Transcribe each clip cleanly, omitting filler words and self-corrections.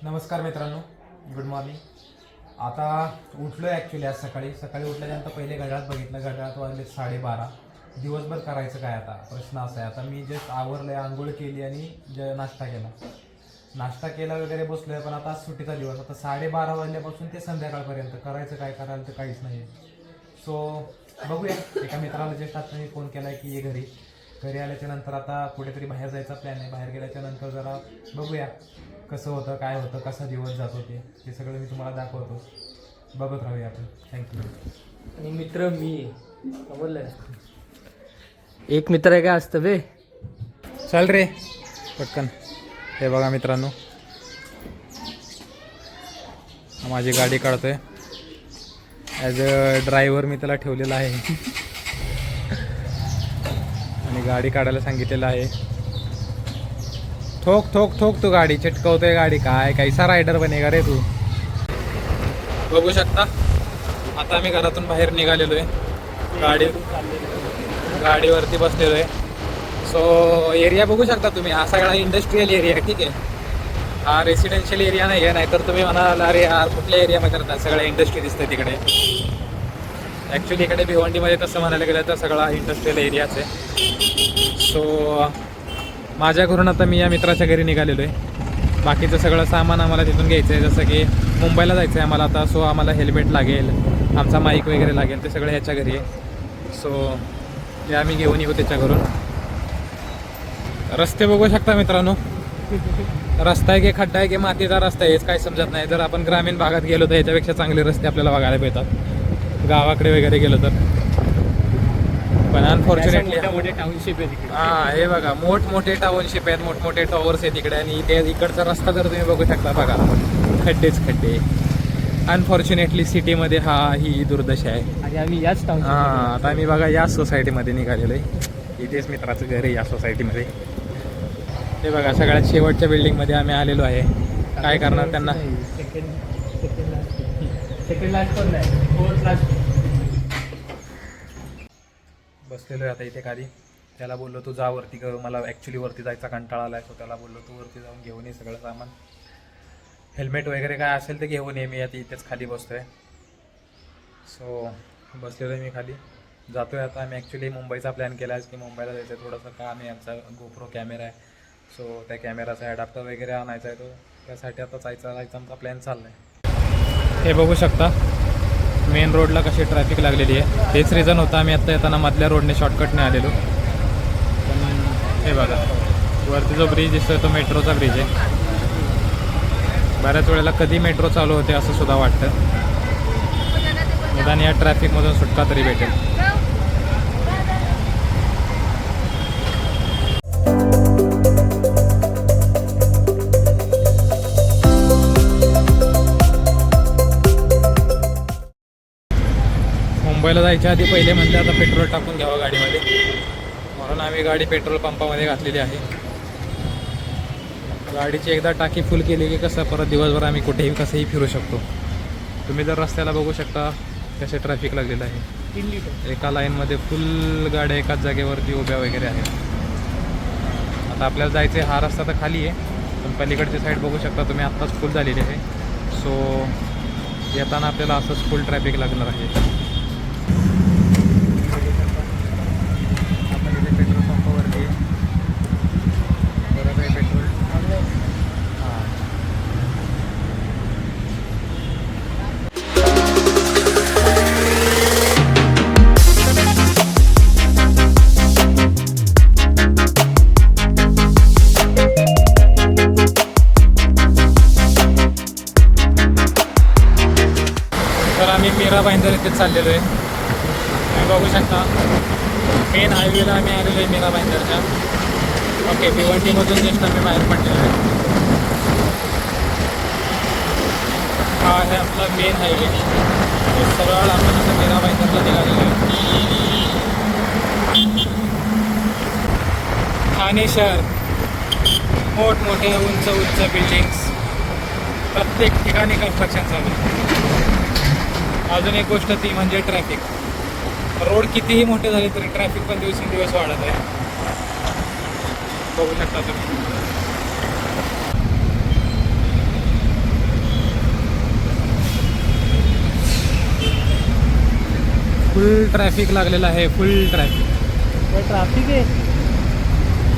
नमस्कार मित्रांनो, good morning. आता उठलो आहे ॲक्च्युली. आज सकाळी उठल्यानंतर पहिले घड्याळात बघितलं, घड्याळात वाजले 12:30. दिवसभर करायचं काय आता प्रश्न असा आहे. आता मी जस्ट आवरलं आहे, आंघोळ केली आणि नाश्ता केला वगैरे बसलो आहे. पण आता आज सुट्टीचा दिवस. आता 12:30 वाजल्यापासून ते संध्याकाळपर्यंत करायचं काय, करायला तर काहीच नाही आहे. सो बघूया. एका मित्राला जस्ट आता मी फोन केला आहे की ये घरी आल्याच्या नंतर आता कुठेतरी बाहेर जायचा प्लॅन आहे. बाहेर गेल्याच्या नंतर जरा बघूया कसं होतं, काय होतं, कसा दिवस जातो ते सगळं मी तुम्हाला दाखवतो. बघत राहूया आपण. थँक्यू. आणि मित्र मी बोललाय एक मित्र आहे काय असतं बे. चल रे पटकन. हे बघा मित्रांनो, माझी गाडी काढतोय. ॲज अ ड्रायव्हर मी त्याला ठेवलेला आहे आणि गाडी काढायला सांगितलेलं आहे. ठोक ठोक ठोक तू गाडी चिटकवतोय गाडी. काय कैसा रायडर बनेगा रे तू. बघू शकता आता मी घरातून बाहेर निघालेलो आहे. गाडीवरती बसलेलो आहे. सो एरिया बघू शकता तुम्ही. हा सगळा इंडस्ट्रियल एरिया आहे. ठीक आहे, हा रेसिडेन्शियल एरिया नाही आहे. नाहीतर तुम्ही म्हणाल अरे यार कुठल्या एरियामध्ये राहतात, सगळं इंडस्ट्री दिसते तिकडे. ॲक्च्युली इकडे भिवंडीमध्ये तसं म्हणायला गेलं तर सगळा इंडस्ट्रियल एरियाच आहे. सो माझ्या घरून आता मी या मित्राच्या घरी निघालेलो आहे. बाकीचं सगळं सामान आम्हाला तिथून घ्यायचं आहे. जसं की मुंबईला जायचं आहे आम्हाला आता. सो आम्हाला हेल्मेट लागेल, आमचा माईक वगैरे लागेल, ते सगळं ह्याच्या घरी आहे. सो ते आम्ही घेऊन येऊ त्याच्या घरून. रस्ते बघू शकता मित्रांनो. रस्ता आहे की खड्डा आहे की मातीचा रस्ता आहे हेच काय समजत नाही. जर आपण ग्रामीण भागात गेलो तर याच्यापेक्षा चांगले रस्ते आपल्याला बघायला मिळतात गावाकडे वगैरे गेलो तर. पण अनफॉर्च्युनेटली टाउनशिप आहे तिकडे. हां, हे बघा मोठमोठे टाउनशिप आहेत, मोठमोठे टॉवर्स आहेत तिकडे. आणि ते इकडचा रस्ता जर तुम्ही बघू शकता बघा, खड्डेच खड्डे. अनफॉर्च्युनेटली सिटीमध्ये ही दुर्दशा आहे. आणि आम्ही याच टाउनशिप. हां, आता आम्ही बघा याच सोसायटीमध्ये निघालेलो आहे. इथेच मित्राचं घर आहे या सोसायटीमध्ये. हे बघा सगळ्यात शेवटच्या बिल्डिंगमध्ये आम्ही आलेलो आहे. काय करणार त्यांना. सेकंड लास्ट पण नाही, फोर्थ लास्ट. बसलेलो आहे आता इथे खाली. त्याला बोललो तू जा वरती, मला ॲक्च्युली वरती जायचा कंटाळा आला आहे. सो त्याला बोललो तू वरती जाऊन घेऊन ये सगळं सामान, हेल्मेट वगैरे काय असेल ते घेऊन ये. मी आता इथेच खाली बसतो आहे. सो बसलेलो आहे मी खाली. जातो आहे आता आम्ही. ॲक्च्युली मुंबईचा प्लॅन केला आहे की मुंबईला जायचं आहे. थोडंसं काम आहे, आमचा गोप्रो कॅमेरा आहे. सो त्या कॅमेराचा ॲडॅप्टर वगैरे आणायचा आहे. तो त्यासाठी आता जायचा आमचा प्लॅन चालला आहे. हे बघू शकता मेन रोडला कशी ट्रॅफिक लागलेली आहे. तेच रिझन होता आम्ही आत्ता येताना मधल्या रोडने शॉर्टकटने आलेलो. पण हे बघा वरती जो ब्रिज दिसतोय तो मेट्रोचा ब्रिज आहे. बऱ्याच वेळेला कधी मेट्रो चालू होते असं सुद्धा वाटतं. निदान या ट्रॅफिकमधून सुटका तरी भेटेल. मुंबईला जायच्या आधी पहिले म्हणले आता पेट्रोल टाकून घ्यावं गाडीमध्ये, म्हणून आम्ही गाडी पेट्रोल पंपामध्ये घातलेली आहे. गाडीची एकदा टाकी फुल केली की कसं परत दिवसभर आम्ही कुठेही कसंही फिरू शकतो. तुम्ही जर रस्त्याला बघू शकता कसे ट्रॅफिक लागलेलं आहे. 3 लिटर एका लाईनमध्ये फुल गाड्या एकाच जागेवरती उभ्या वगैरे आहेत. आता आपल्याला जायचं आहे, हा रस्ता तर खाली आहे पण पलीकडची साईड बघू शकता तुम्ही आत्ताच फुल झालेली आहे. सो येताना आपल्याला असंच फुल ट्रॅफिक लागणार आहे. आपण इथे पेट्रोल पंपावरती बरोबर आहे पेट्रोल. हां, तर आम्ही मीरा भाईंदर इथे चाललेलो आहे. तुम्ही बघू शकता मेन हायवेला आम्ही आलेलो आहे मीरा भाईंदरच्या. ओके, भिवंडीमधून जस्ट आम्ही बाहेर पडलेलो आहे. हा आहे आपला मेन हायवे. सरळ आपण आता मीरा भाईंदरला निघालेलो आहे. ठाणे शहर, मोठमोठे उंच बिल्डिंग्स, प्रत्येक ठिकाणी कन्स्ट्रक्शन चालू आहे. अजून एक गोष्ट ती म्हणजे ट्रॅफिक. रोड कितीही मोठे झाले तरी ट्रॅफिक पण दिवसेंदिवस वाढत आहे. बघू शकता तुम्ही. फुल ट्रॅफिक लागलेलं आहे, फुल ट्रॅफिक. ट्रॅफिक आहे,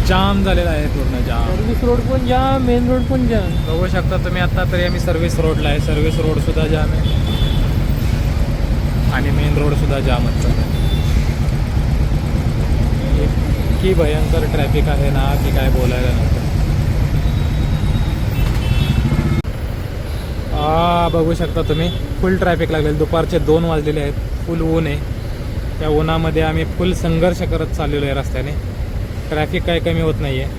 जाम झालेला आहे पूर्ण जाम. सर्व्हिस रोड पण जाम, मेन रोड पण जाम. बघू शकता तुम्ही. आता तरी आम्ही सर्व्हिस रोडला आहे, सर्व्हिस रोड सुद्धा जाम आहे आणि मेन रोड सुद्धा जामच आहे. इतकी भयंकर ट्रॅफिक आहे ना की काय बोलायला नको. बघू शकता तुम्ही फुल ट्रॅफिक लागलेलं. दुपारचे 2 वाजलेले आहेत, फुल ऊन आहे. त्या उन्हामध्ये आम्ही फुल संघर्ष करत चाललेलो आहे रस्त्याने. ट्रॅफिक काय कमी होत नाही आहे.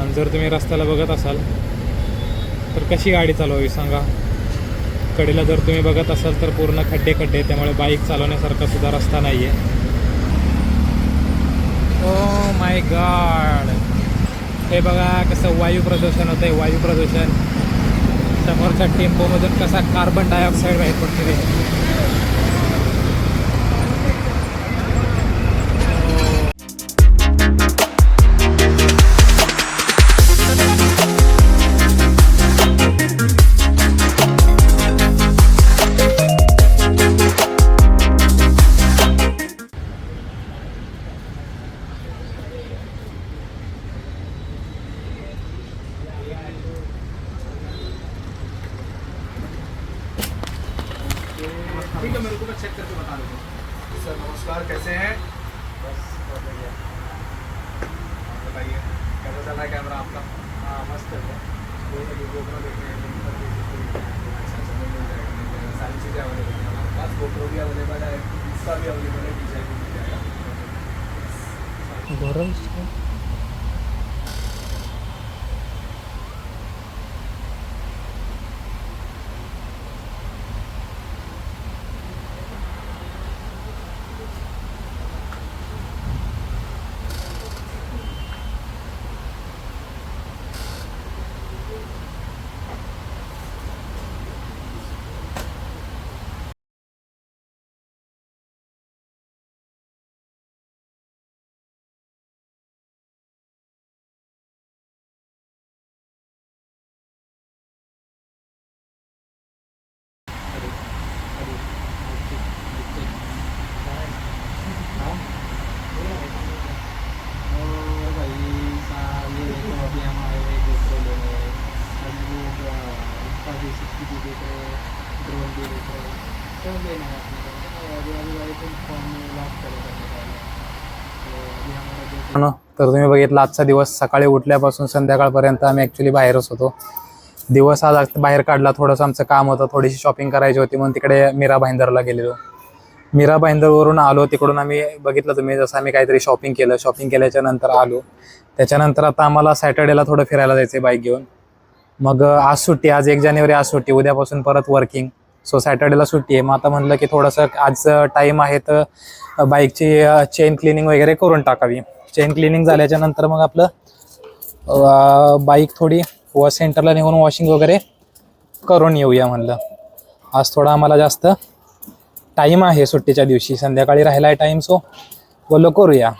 आणि जर तुम्ही रस्त्याला बघत असाल तर कशी गाडी चालवावी सांगा. कडेला जर तुम्ही बघत असाल तर पूर्ण खड्डे खड्डे, त्यामुळे बाईक चालवण्यासारखा सुद्धा रस्ता नाही आहे. ओ माय गॉड, हे बघा कसं वायू प्रदूषण होतं आहे. वायू प्रदूषण, समोरच्या टेम्पोमधून कसा कार्बन डायऑक्साईड बाहेर पडते ते. ठीक है, मेरे को चेक करके बता दो सर. नमस्कार, कैसे हैं? बस बहुत बढ़िया. बताइए कैसा चल रहा है कैमरा आपका? हाँ मस्त है. गोप्रो देखने अच्छा मिल जाएगा, सारी चीज़ें अवेलेबल है हमारे पास. गोप्रो भी अवेलेबल है, इसका भी अवेलेबल है, डीजे भी मिल जाएगा. तर तुम्ही बघितलं आजचा दिवस, सकाळी उठल्यापासून संध्याकाळपर्यंत आम्ही ॲक्च्युली बाहेरच होतो. दिवस आज बाहेर काढला. थोडंसं आमचं काम होतं, थोडीशी शॉपिंग करायची होती म्हणून तिकडे मीरा भाईंदरला गेलेलो. मीरा भाईंदरवरून आलो. तिकडून आम्ही बघितलं तुम्ही जसं आम्ही काहीतरी शॉपिंग केलं. शॉपिंग केल्याच्या नंतर आलो. त्याच्यानंतर आता आम्हाला सॅटर्डेला थोडं फिरायला जायचं बाईक घेऊन. मग आज सुट्टी, आज 1 जानेवारी आज सुट्टी, उद्यापासून परत वर्किंग. सो सॅटर्डेला सुट्टी आहे. मग आता म्हटलं की थोडंसं आज टाईम आहे तर बाईकची चेन क्लिनिंग वगैरे करून टाकावी. चेन क्लिनिंग झाल्याच्या नंतर मग आपलं बाईक थोडी सेंटरला नेऊन वॉशिंग वगैरे करून येऊया म्हणलं. आज थोडा आम्हाला जास्त टाईम आहे सुट्टीच्या दिवशी, संध्याकाळी राहिला आहे टाईम. सो बोललो करूया.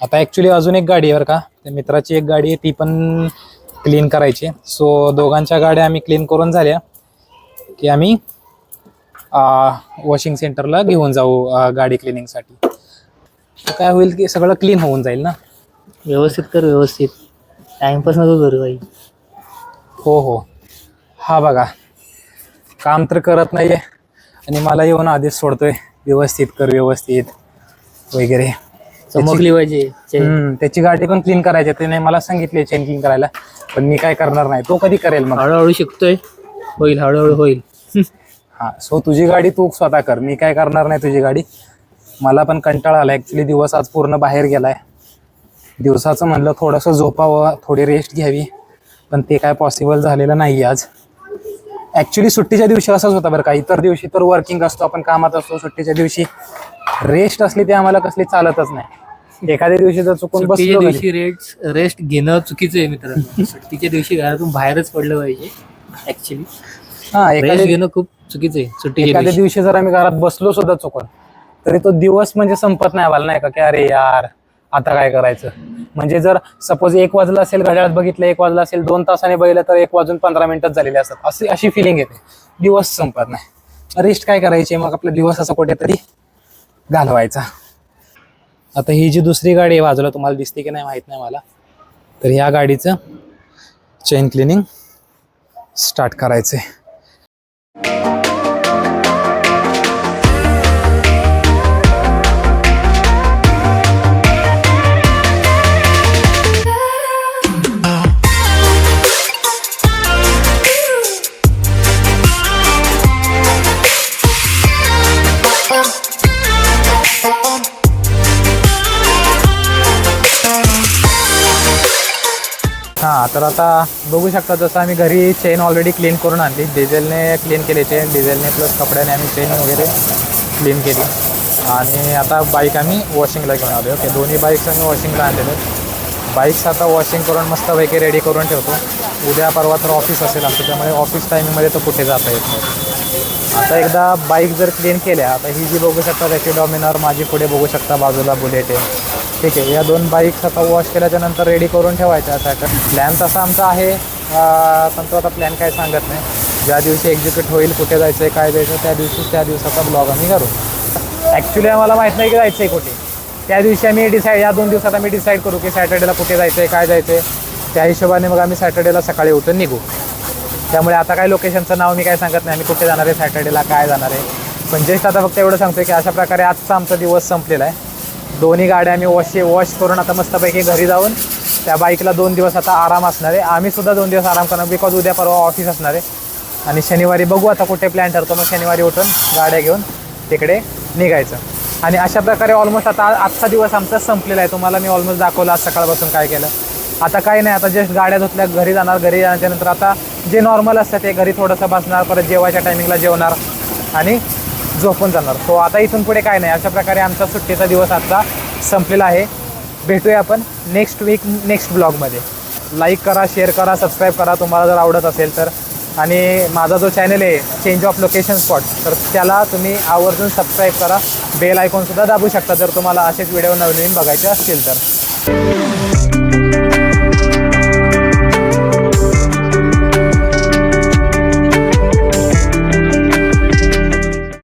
आता ॲक्च्युली अजून एक गाडी आहे बरं का, त्या मित्राची एक गाडी आहे, ती पण क्लीन करायची. सो दोघांच्या गाड्या आम्ही क्लीन करून झाल्या की आम्ही वॉशिंग सेंटरला घेऊन जाऊ गाडी क्लिनिंगसाठी. काय होईल की सगळं क्लीन होऊन जाईल ना. व्यवस्थित कर, व्यवस्थित. टाइमपास नको करू बाई. हो हो. हा बघा, काम तर करत नाहीये आणि मला येऊन आधीच सोडतोय व्यवस्थित कर, व्यवस्थित वगैरे. चमकली पाहिजे. त्याची गाडी पण क्लीन करायची. त्याने मला सांगितले चेन क्लीन करायला, पण मी काय करणार नाही. तो कधी करेल मग. हळूहळू शिकतोय, होईल, हळूहळू होईल. हा. सो तुझी गाडी तू स्वतः कर, मी काय करणार नाही तुझी गाडी. मला पण कंटाळा आला ॲक्च्युली. दिवस आज पूर्ण बाहेर गेलाय. दिवसाचं म्हणलं थोडंसं झोपावं, थोडी रेस्ट घ्यावी, पण ते काय पॉसिबल झालेलं नाही आज. ॲक्च्युली सुट्टीच्या दिवशी असंच होतं बरं का. इतर दिवशी तर वर्किंग असतो, आपण कामात असतो. सुट्टीच्या दिवशी रेस्ट असली ती आम्हाला कसली चालतच नाही. एखाद्या दिवशी जर चुकून सुट्टीच्या बसलो दिवशी रेस्ट घेणं चुकीचं आहे मित्रांनो. सुट्टीच्या दिवशी घरातून बाहेरच पडलं पाहिजे ऍक्च्युली. रेस्ट घेणं खूप चुकीचं आहे सुट्टीच्या एखाद्या दिवशी जर आम्ही घरात बसलो सुद्धा चुकून, तरी तो दिवस म्हणजे संपत नाही आम्हाला, नाही का, की अरे यार आता काय करायचं. म्हणजे जर सपोज 1 वाजला असेल, घड्याळात बघितलं 1 वाजला असेल, 2 तासाने बघितलं तर 1:15 झालेले असतात. अशी फिलिंग येते. दिवस संपत नाही. रेस्ट काय करायची मग, आपला दिवस असं कुठेतरी घालवायचा. आता ही जी दुसरी गाडी आहे बाजूला तुम्हाला दिसते की नाही माहीत नाही मला, तर ह्या गाडीचं चेन क्लिनिंग स्टार्ट करायचं आहे. हां, तर आता बघू शकता जसं आम्ही घरी चेन ऑलरेडी क्लीन करून आणली, डिझेलने क्लीन केली चेन, डिझेलने प्लस कपड्याने आम्ही चेन वगैरे क्लीन केली. आणि आता बाईक आम्ही वॉशिंगला घेऊन आलो. ओके, दोन्ही बाईक्स आम्ही वॉशिंगला आणलेले. बाईक्स आता वॉशिंग करून मस्तपैकी रेडी करून ठेवतो. उद्या परवा तर ऑफिस असेल आमचं, त्यामुळे ऑफिस टायमिंगमध्ये तो कुठे जाता येत नाही. आता एकदा बाईक जर क्लीन केल्या, आता ही जी बघू शकता त्याची डॉमिनर, माझी पुढे बघू शकता बाजूला बुलेट आहे. ठीक आहे, या 2 बाईक्स आता वॉश केल्याच्या नंतर रेडी करून ठेवायच्या. आता प्लॅन तसा आमचा आहे, पण तो आता प्लॅन काय सांगत नाही. ज्या दिवशी एक्झिक्यूट होईल, कुठे जायचं आहे, काय जायचं, त्या दिवसाचा ब्लॉग आम्ही करू. ॲक्च्युली आम्हाला माहीत नाही की जायचं आहे कुठे. त्या दिवशी आम्ही या 2 दिवसात आम्ही डिसाईड करू की सॅटर्डेला कुठे जायचं आहे, काय जायचं आहे. त्या हिशोबाने मग आम्ही सॅटर्डेला सकाळी उठून निघू. त्यामुळे आता काय लोकेशनचं नाव मी काय सांगत नाही, आम्ही कुठे जाणार आहे, सॅटर्डेला काय जाणार आहे. पण जस्ट आता फक्त एवढं सांगतो की अशा प्रकारे आजचा आमचा दिवस संपलेला आहे. दोन्ही गाड्या आम्ही वॉश करून आता मस्तपैकी घरी जाऊन त्या बाईकला 2 दिवस आता आराम असणार आहे. आम्हीसुद्धा 2 दिवस आराम करणार, बिकॉज उद्या परवा ऑफिस असणार आहे. आणि शनिवारी बघू आता कुठे प्लॅन ठरतो, मग शनिवारी उठून गाड्या घेऊन तिकडे निघायचं. आणि अशा प्रकारे ऑलमोस्ट आता आजचा दिवस आमचा संपलेला आहे. तुम्हाला मी ऑलमोस्ट दाखवलं आज सकाळपासून काय केलं. आता काही नाही, आता जस्ट गाड्या धुतल्या, घरी जाणार. घरी जाण्याच्यानंतर आता जे नॉर्मल असतं ते घरी थोडंसं बसणार, परत जेवायच्या टायमिंगला जेवणार आणि झोपून जाणार. सो आता इथून पुढे काय नाही. अशा प्रकारे आमचा सुट्टीचा दिवस आजचा संपलेला आहे. भेटूया आपण नेक्स्ट वीक नेक्स्ट ब्लॉगमध्ये. लाईक करा, शेअर करा, सबस्क्राईब करा तुम्हाला जर आवडत असेल तर. आणि माझा जो चॅनल आहे चेंज ऑफ लोकेशन स्पॉट, तर त्याला तुम्ही आवर्जून सबस्क्राईब करा. बेल आयकॉनसुद्धा दाबू शकता जर तुम्हाला असेच व्हिडिओ नवीन बघायचे असतील तर.